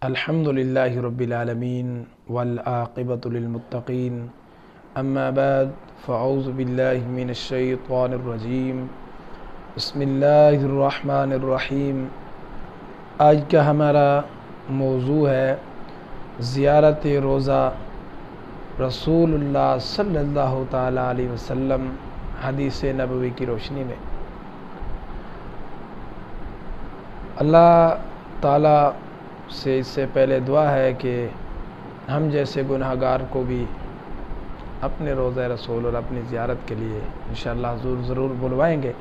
الحمدللہ رب العالمین والعاقبۃ للمتقین اما بعد فاعوذ باللہ من الشیطان الرجیم بسم اللہ الرحمن الرحیم۔ آج کا ہمارا موضوع ہے زیارت روضہ رسول اللہ صلی اللہ تعالیٰ علیہ وسلم، حدیث نبوی کی روشنی میں۔ اللہ تعالیٰ سے اس سے پہلے دعا ہے کہ ہم جیسے گناہ گار کو بھی اپنے روضہ رسول اور اپنی زیارت کے لیے انشاءاللہ حضور ضرور بلوائیں گے۔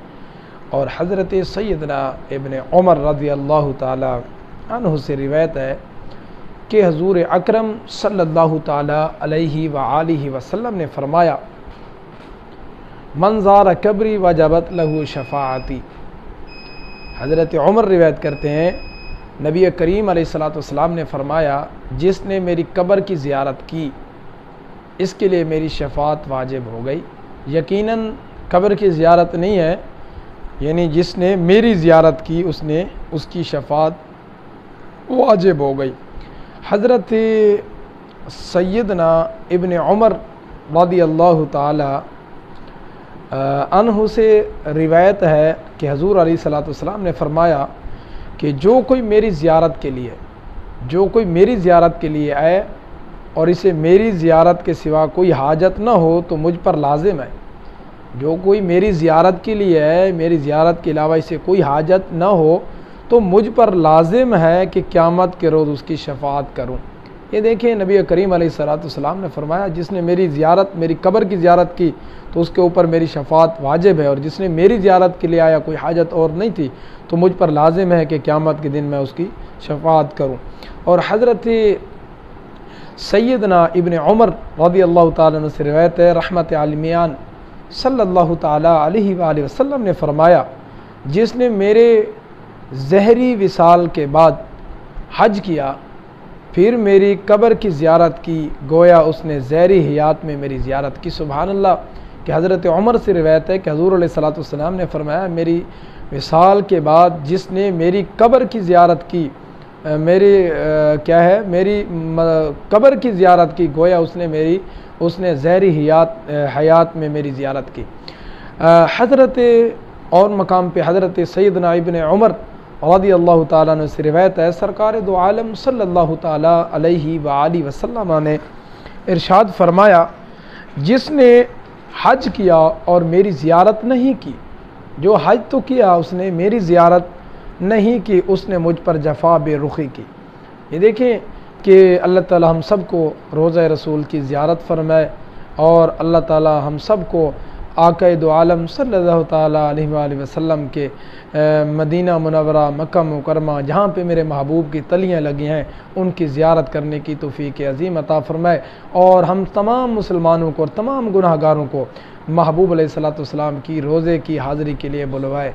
اور حضرت سیدنا ابن عمر رضی اللہ تعالیٰ عنہ سے روایت ہے کہ حضور اکرم صلی اللہ تعالیٰ علیہ وآلہ وسلم نے فرمایا، من زار قبری وجبت لہ شفاعتی۔ حضرت عمر روایت کرتے ہیں، نبی کریم علیہ السلام نے فرمایا، جس نے میری قبر کی زیارت کی اس کے لیے میری شفاعت واجب ہو گئی۔ یقیناً قبر کی زیارت نہیں ہے، یعنی جس نے میری زیارت کی اس کی شفاعت واجب ہو گئی۔ حضرت سیدنا ابن عمر رضی اللہ تعالی عنہ سے روایت ہے کہ حضور علیہ السلام نے فرمایا کہ جو کوئی میری زیارت کے لیے آئے اور اسے میری زیارت کے سوا کوئی حاجت نہ ہو تو مجھ پر لازم ہے۔ جو کوئی میری زیارت کے لیے ہے، میری زیارت کے علاوہ اسے کوئی حاجت نہ ہو تو مجھ پر لازم ہے کہ قیامت کے روز اس کی شفاعت کروں۔ یہ دیکھیں، نبی کریم علیہ السلام نے فرمایا، جس نے میری قبر کی زیارت کی تو اس کے اوپر میری شفاعت واجب ہے، اور جس نے میری زیارت کے لیے آیا، کوئی حاجت اور نہیں تھی، تو مجھ پر لازم ہے کہ قیامت کے دن میں اس کی شفاعت کروں۔ اور حضرت سیدنا ابن عمر رضی اللہ تعالیٰ عنہ سے روایت ہے، رحمت عالمیان صلی اللہ تعالیٰ علیہ وآلہ وسلم نے فرمایا، جس نے میرے ظہری وصال کے بعد حج کیا پھر میری قبر کی زیارت کی، گویا اس نے ظہری حیات میں میری زیارت کی۔ سبحان اللہ، کہ حضرت عمر سے روایت ہے کہ حضور علیہ السلام نے فرمایا، میری وصال کے بعد جس نے میری قبر کی زیارت کی، میری قبر کی زیارت کی، گویا اس نے ظہری حیات میں میری زیارت کی۔ حضرت اور مقام پہ حضرت سیدنا ابن عمر رضی اللہ تعالیٰ عنہ سے روایت ہے، سرکار دو عالم صلی اللہ تعالیٰ علیہ وآلہ وسلم نے ارشاد فرمایا، جس نے حج کیا اور میری زیارت نہیں کی، جو حج تو کیا اس نے میری زیارت نہیں کی، اس نے مجھ پر جفا بے رخی کی۔ یہ دیکھیں کہ اللہ تعالی ہم سب کو روضہ رسول کی زیارت فرمائے، اور اللہ تعالی ہم سب کو آقا دو عالم صلی اللہ تعالیٰ علیہ وآلہ وسلم کے مدینہ منورہ، مکہ مکرمہ، جہاں پہ میرے محبوب کی تلیاں لگی ہیں، ان کی زیارت کرنے کی توفیق عظیم عطا فرمائے، اور ہم تمام مسلمانوں کو اور تمام گناہ گاروں کو محبوب علیہ السلام کی روضے کی حاضری کے لیے بلوائے۔